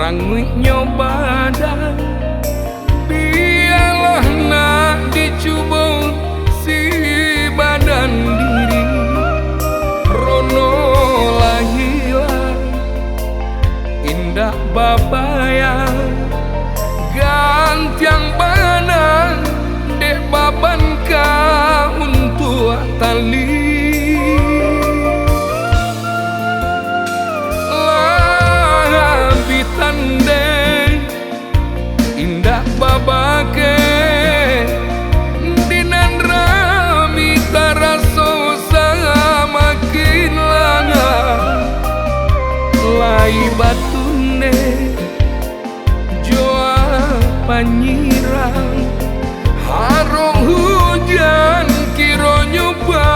ngangui nyobadan biarlah nak dicoba si badan diri rono lahilah indah babayang gantiang bana dek baban ka untuk tali tande indah babake dinan rami taraso makin langa lai batune joa panyirang harong hujan kiro nyoba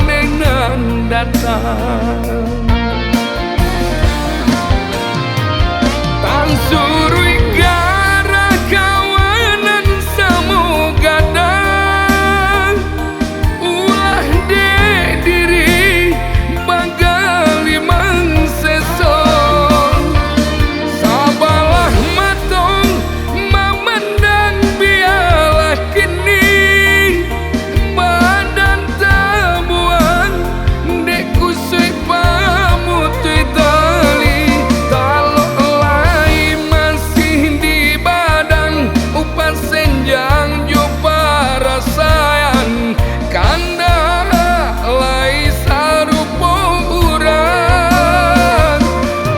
dengan datang surui gara kawanan samu gadang ulah de diri bagali mangseson sabalah matong memandang biarlah kini badan tabuan dek kusui pamutui tali senjang jopa rasayan kanda lai sarupo urang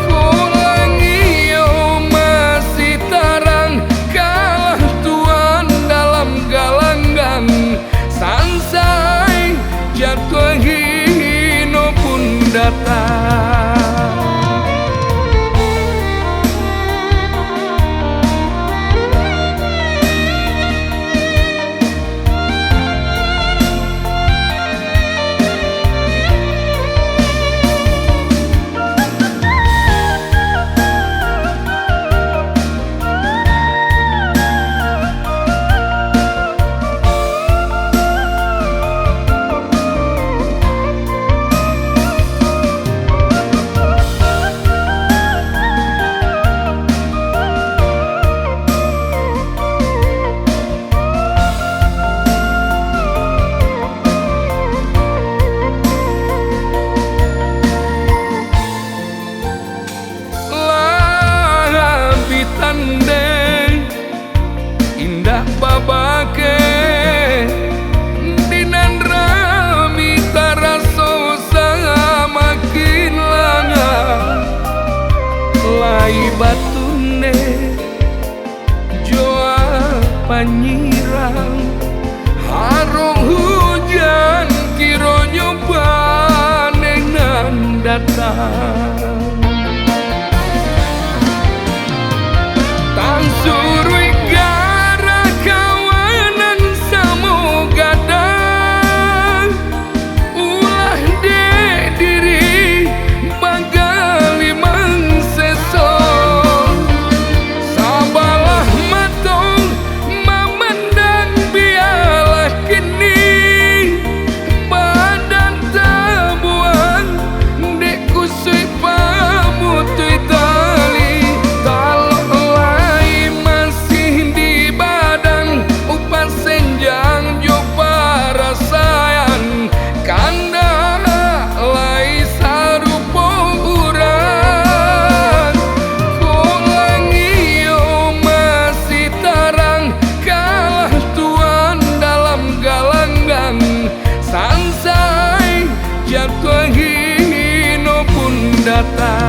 kulangio masih tarang kalah tuan dalam galanggang sansai jatuh hino pun datang. Tande indah babake dinan rami taraso makin langa lai batune joa panyirang harong hujan kiro nyoba dengan datang surui gara kawanan samu gadang ulah de diri bagali mangseson sabalah matong memandang biarlah kini badan tabuan dek kusui pamutui tali senjang jopa rasayan kanda lai sarupo urang kulangio masih tarang kalah tuan dalam galanggang sansai jatuh hino pun datang.